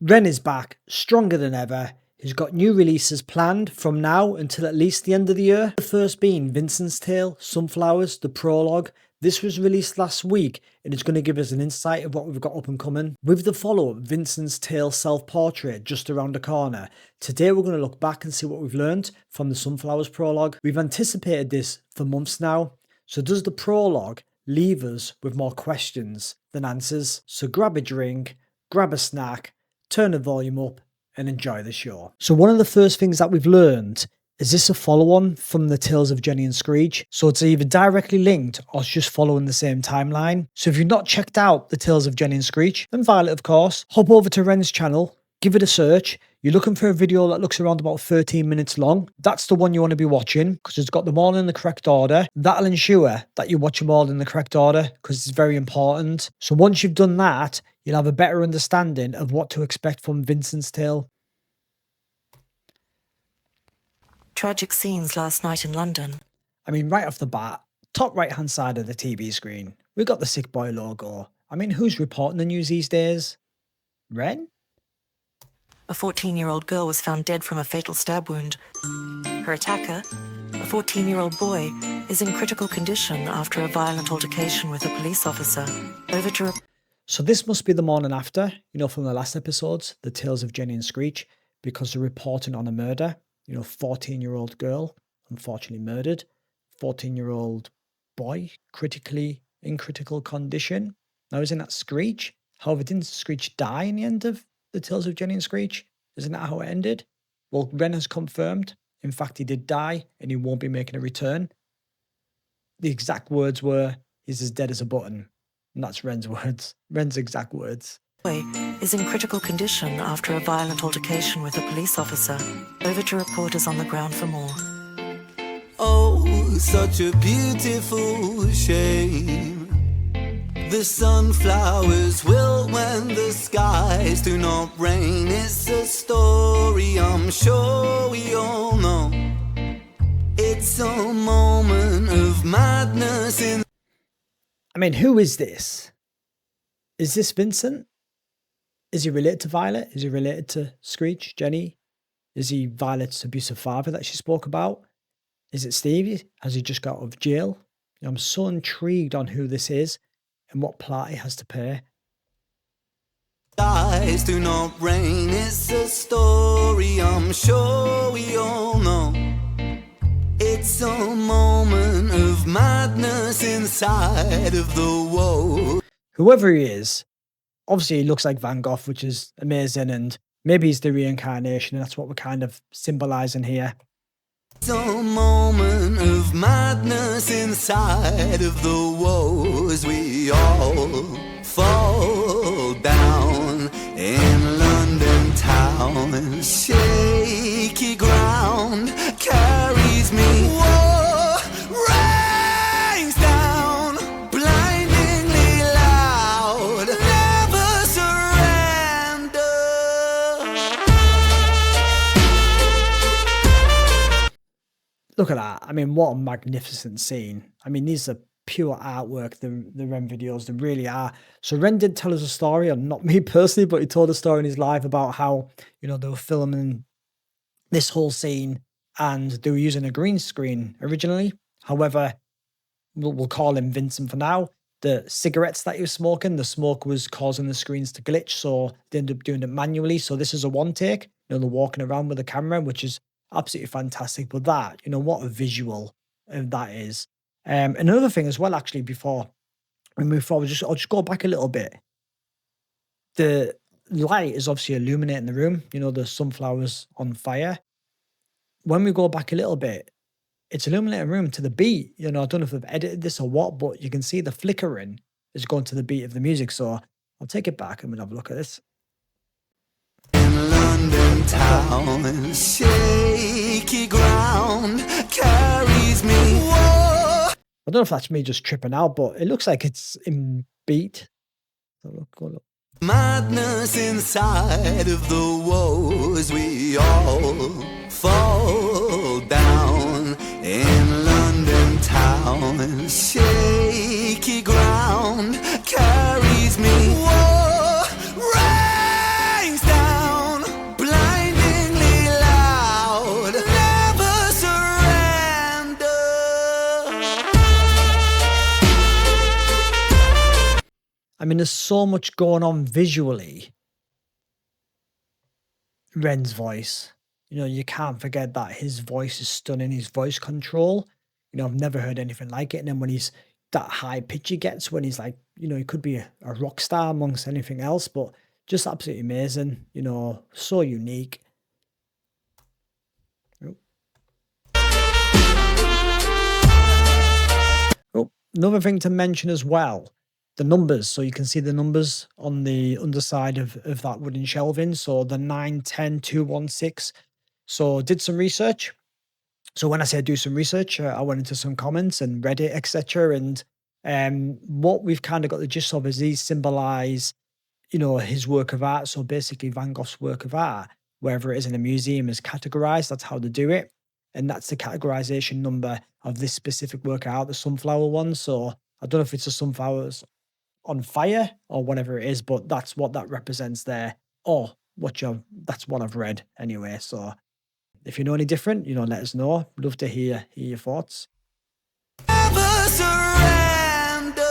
Ren is back, stronger than ever. He's got new releases planned from now until at least the end of the year. The first being Vincent's Tale, Sunflowers, the Prologue. This was released last week and it's going to give us an insight of what we've got up and coming. With the follow-up, Vincent's Tale Self-Portrait just around the corner, today we're going to look back and see what we've learned from the Sunflowers Prologue. We've anticipated this for months now, so does the Prologue leave us with more questions than answers? So grab a drink, grab a snack, turn the volume up and enjoy the show. So one of the first things that we've learned is this a follow-on from the Tales of Jenny and Screech. So it's either directly linked or it's just following the same timeline. So if you've not checked out the Tales of Jenny and Screech, then Violet of course, hop over to Ren's channel, give it a search. You're looking for a video that looks around about 13 minutes long. That's the one you want to be watching because it's got them all in the correct order. That'll ensure that you watch them all in the correct order because it's very important. So once you've done that, you'll have a better understanding of what to expect from Vincent's Tale. Tragic scenes last night in London. I mean, right off the bat, top right hand side of the TV screen, we've got the Sick Boy logo. I mean, who's reporting the news these days? Ren? A 14-year-old girl was found dead from a fatal stab wound. Her attacker, a 14-year-old boy, is in critical condition after a violent altercation with a police officer. Over to... So this must be the morning after, from the last episodes, the Tales of Jenny and Screech, because they're reporting on a murder. 14-year-old girl, unfortunately murdered. 14-year-old boy, in critical condition. Now, isn't that Screech? However, didn't Screech die in the end of the Tales of Jenny and Screech? Isn't that how it ended? Well, Ren has confirmed. In fact, he did die and he won't be making a return. The exact words were, he's as dead as a button. And that's Ren's words. Ren's exact words. Boy is in critical condition after a violent altercation with a police officer. Over to reporters on the ground for more. Oh, such a beautiful shame. The sunflowers will when the skies do not rain. It's a story I'm sure we all know. It's a moment of madness in... I mean, who is this? Is this Vincent? Is he related to Violet? Is he related to Screech, Jenny? Is he Violet's abusive father that she spoke about? Is it Stevie? Has he just got out of jail? I'm so intrigued on who this is and what part he has to play. Skies do not rain. It's a story I'm sure we all know. It's a moment of madness inside of the woe. Whoever he is, obviously he looks like Van Gogh, which is amazing, and maybe he's the reincarnation, and that's what we're kind of symbolizing here. It's a moment of madness inside of the woes. We all fall down in London town, and shaky ground carries me. Whoa, rains down, blindingly loud, never surrender. Look at that. I mean, what a magnificent scene. I mean, these are pure artwork, the Ren videos, they really are. So Ren did tell us a story, and not me personally, but he told a story in his live about how, they were filming this whole scene and they were using a green screen originally. However, we'll call him Vincent for now. The cigarettes that he was smoking, the smoke was causing the screens to glitch, so they ended up doing it manually. So this is a one take. They're walking around with the camera, which is absolutely fantastic. But that, what a visual that is. Another thing as well, actually, before we move forward, I'll just go back a little bit. The light is obviously illuminating the room, the sunflowers on fire. When we go back a little bit, it's illuminating the room to the beat. I don't know if they've edited this or what, but you can see the flickering is going to the beat of the music. So I'll take it back and we'll have a look at this. In London town, shaky ground carries me. Whoa. I don't know if that's me just tripping out, but it looks like it's in beat. So look. Madness inside of the woes. We all fall down in London town. Shaky ground carries me. Whoa, rains down. I mean, there's so much going on visually. Ren's voice, you know, you can't forget that his voice is stunning. His voice control, you know, I've never heard anything like it. And then when he's that high pitch he gets, when he's like, you know, he could be a rock star amongst anything else, but just absolutely amazing, you know, so unique. Oh, another thing to mention as well, the numbers. So you can see the numbers on the underside of that wooden shelving. So the 9, 10, 2, 1, 6. So did some research. So when I say do some research, I went into some comments and Reddit, etc. And what we've kind of got the gist of is these symbolize, you know, his work of art. So basically Van Gogh's work of art, wherever it is in a museum, is categorized. That's how they do it. And that's the categorization number of this specific work of art, the sunflower one. So I don't know if it's the sunflowers on fire or whatever it is, but that's what that represents there. Or that's what I've read anyway. So if you know any different, you know, let us know. Love to hear your thoughts. Never surrender.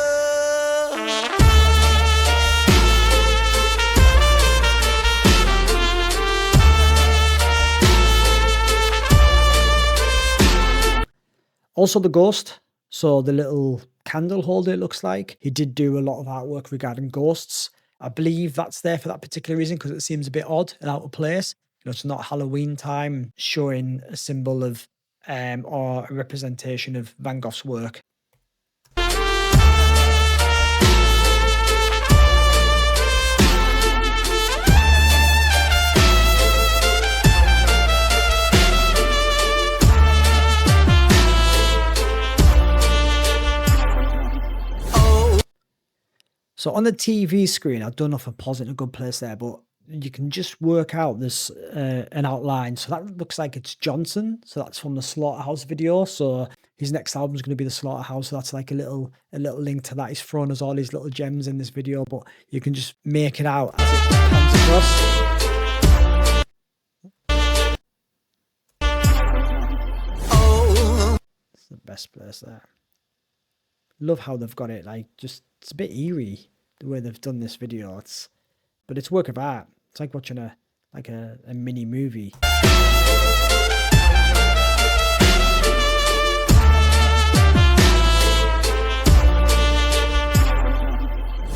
Also the ghost. So the little candle holder, it looks like. He did do a lot of artwork regarding ghosts. I believe that's there for that particular reason because it seems a bit odd and out of place. You know, it's not Halloween time, showing a symbol of or a representation of Van Gogh's work. So on the TV screen, I don't know if I'm pausing in a good place there, but you can just work out this an outline. So that looks like it's Johnson. So that's from the Slaughterhouse video. So his next album is going to be the Slaughterhouse. So that's like a little link to that. He's thrown us all these little gems in this video, but you can just make it out as it comes across. It's the best place there. Love how they've got it. Like, just it's a bit eerie the way they've done this video. But it's work of art. It's like watching a mini movie.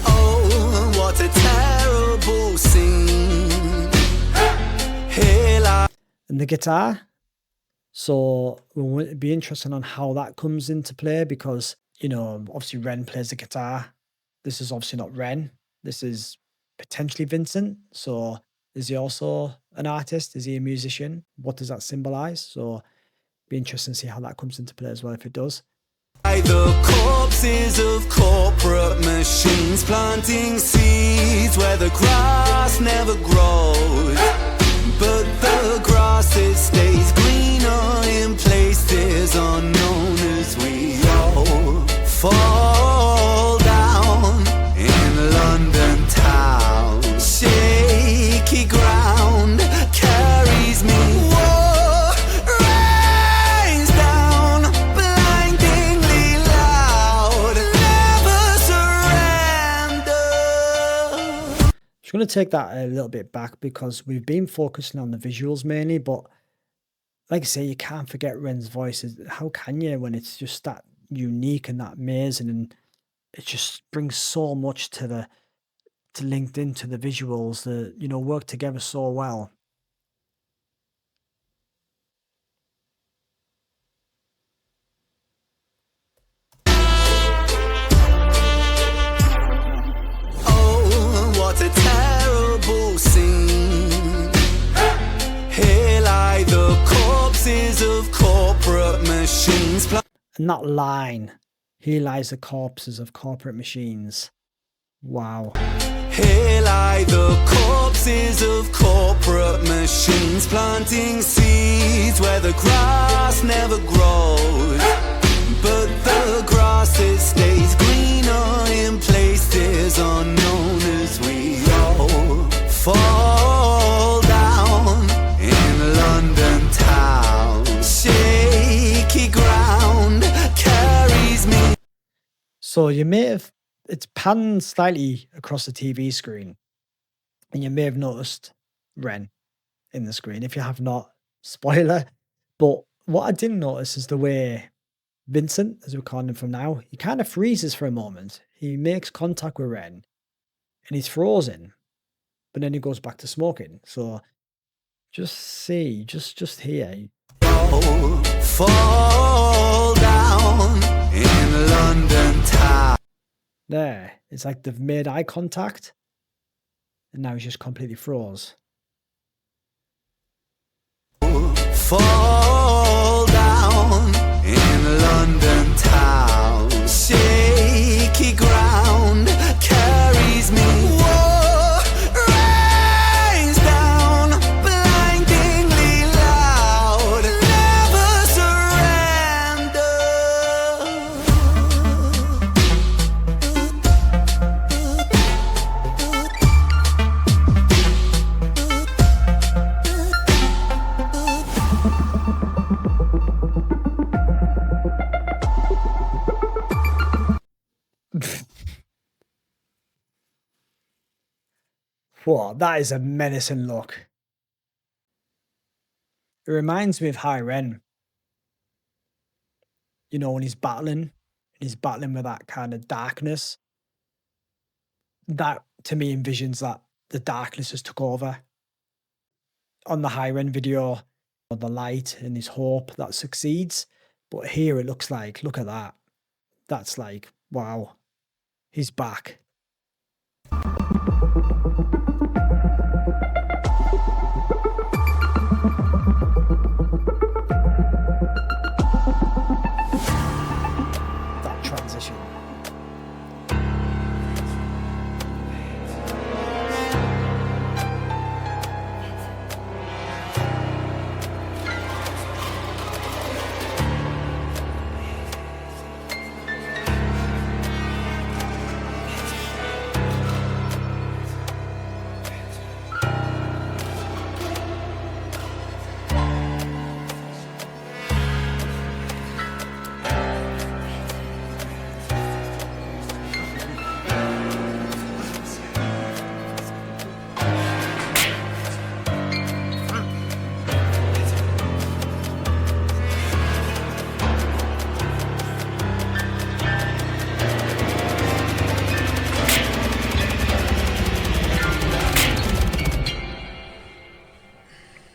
Oh, what a terrible scene. And the guitar. So it'd be interesting on how that comes into play because, you know, obviously Ren plays the guitar. This is obviously not Ren. This is potentially Vincent. So is he also an artist? Is he a musician? What does that symbolize? So be interesting to see how that comes into play as well, if it does. The corpses of corporate machines planting seeds where the grass never grows, but the grass it stays greener in places unknown as we all fall down in London town. Shaky ground carries me. War rains down blindingly loud. Never surrender. Just going to take that a little bit back because we've been focusing on the visuals mainly, but like I say, you can't forget Ren's voice. How can you when it's just that unique and that amazing, and it just brings so much to linked into the visuals that, you know, work together so well. Oh, what a terrible scene. Here lie the corpses of corporate machines. And that line, here lies the corpses of corporate machines. Wow. Here lie the corpses of corporate machines planting seeds where the grass never grows, but the grass it stays greener in places unknown as we all fall down in London town. Shaky ground carries me. So you may have it's panned slightly across the TV screen. And you may have noticed Ren in the screen. If you have not, spoiler. But what I didn't notice is the way Vincent, as we're calling him from now, he kind of freezes for a moment. He makes contact with Ren and he's frozen, but then he goes back to smoking. So just here. Fall down in London town. There. It's like they've made eye contact and now he's just completely froze. Fall down in London town. Shaky ground carries me. Whoa, rains down, blindingly loud. Never surrender. Whoa, that is a menacing look. It reminds me of High Ren. You know, when he's battling with that kind of darkness. That, to me, envisions that the darkness has took over. On the High Ren video, the light and his hope that succeeds. But here it looks like, look at that. That's like, wow, he's back. That transition.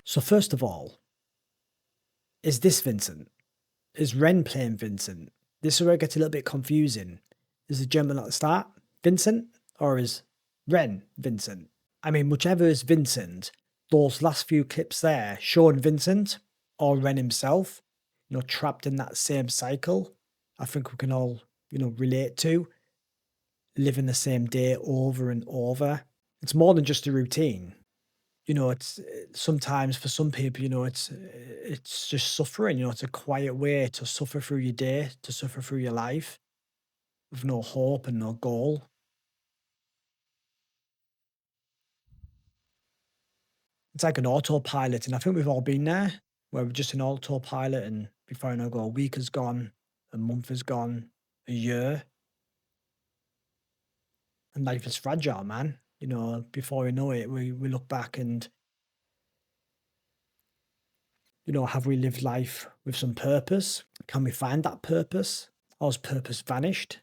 So first of all, is this Vincent? Is Ren playing Vincent? This is where it gets a little bit confusing. Is the gentleman at the start Vincent or is Ren Vincent? I mean, whichever is Vincent, those last few clips there showing Vincent or Ren himself, you know, trapped in that same cycle, I think we can all, you know, relate to. Living the same day over and over. It's more than just a routine. You know, it's sometimes for some people, you know, it's just suffering. You know, it's a quiet way to suffer through your day, to suffer through your life with no hope and no goal. It's like an autopilot, and I think we've all been there, where we're just in autopilot, and before I know, go a week has gone, a month has gone, a year, and life is fragile, man. You know, before we know it, we look back and, you know, have we lived life with some purpose? Can we find that purpose? Or has purpose vanished?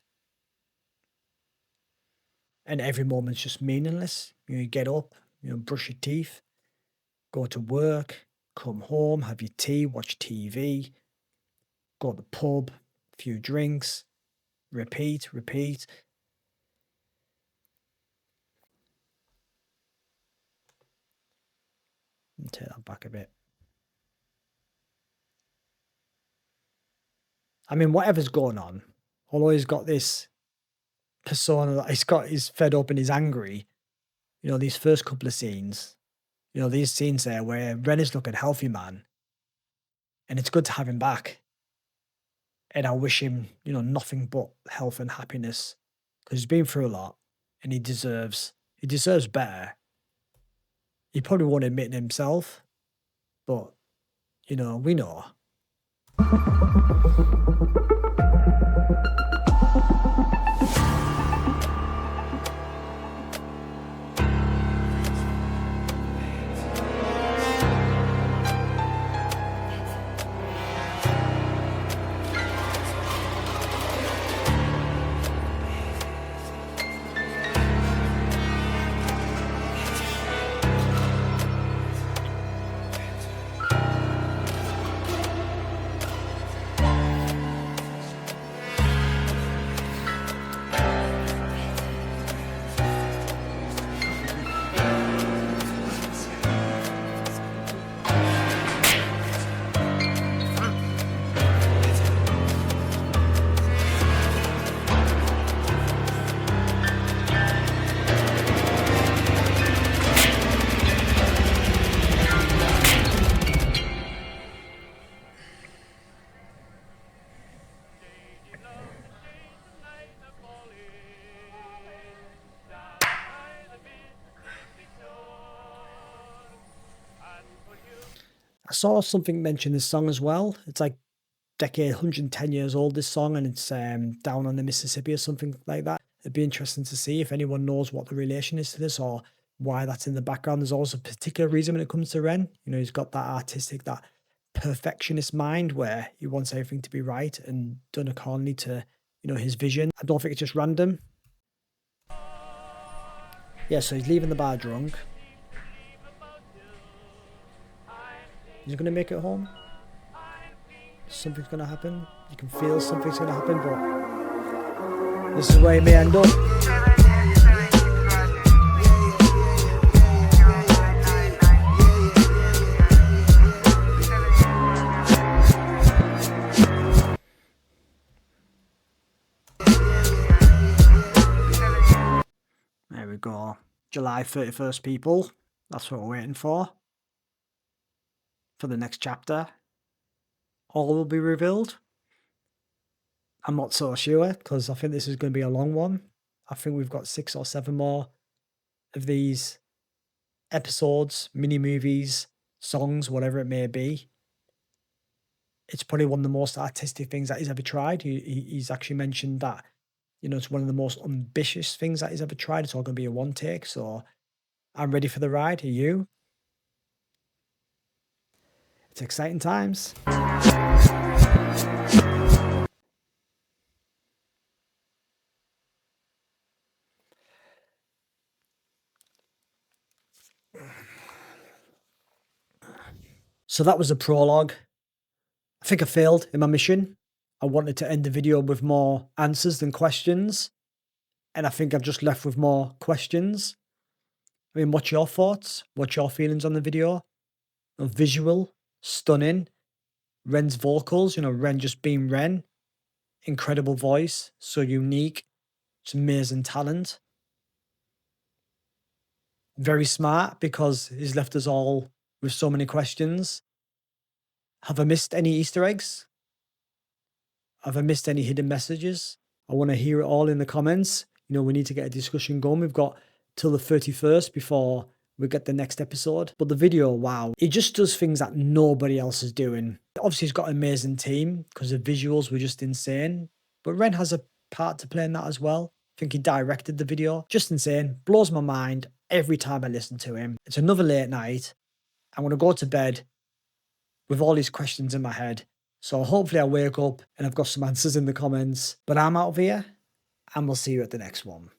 And every moment's just meaningless. You know, you get up, you know, brush your teeth, go to work, come home, have your tea, watch TV, go to the pub, a few drinks, repeat. Take that back a bit. I mean, whatever's going on, although he's got this persona that he's fed up and he's angry, you know, these first couple of scenes, you know, these scenes there where Ren is looking healthy, man. And it's good to have him back. And I wish him, you know, nothing but health and happiness. Because he's been through a lot and he deserves better. He probably won't admit it himself, but, you know, we know. I saw something mention this song as well. It's like decade 110 years old, this song, and it's down on the Mississippi or something like that. It'd be interesting to see if anyone knows what the relation is to this or why that's in the background. There's also a particular reason when it comes to Ren. You know, he's got that artistic, that perfectionist mind where he wants everything to be right and done accordingly to, you know, his vision. I don't think it's just random. Yeah, so he's leaving the bar drunk. He's going to make it home. Something's going to happen. You can feel something's going to happen, but this is where he may end up. There we go. July 31st, people. That's what we're waiting for the next chapter. All will be revealed. I'm not so sure because I think this is going to be a long one. I think we've got 6 or 7 more of these episodes, mini movies, songs, whatever it may be. It's probably one of the most artistic things that he's ever tried. He's actually mentioned that, you know, it's one of the most ambitious things that he's ever tried. It's all going to be a one take. So I'm ready for the ride. Are you? It's exciting times. So that was the prologue. I think I failed in my mission. I wanted to end the video with more answers than questions. And I think I've just left with more questions. I mean, what's your thoughts? What's your feelings on the video? Visual, stunning. Ren's vocals, you know, Ren just being Ren. Incredible voice, so unique. It's amazing talent. Very smart because he's left us all with so many questions. Have I missed any Easter eggs? Have I missed any hidden messages? I want to hear it all in the comments. You know, we need to get a discussion going. We've got till the 31st before we get the next episode. But the video, wow, it just does things that nobody else is doing. Obviously, he's got an amazing team because the visuals were just insane. But Ren has a part to play in that as well. I think he directed the video. Just insane. Blows my mind every time I listen to him. It's another late night. I'm going to go to bed with all these questions in my head. So hopefully I wake up and I've got some answers in the comments. But I'm out of here and we'll see you at the next one.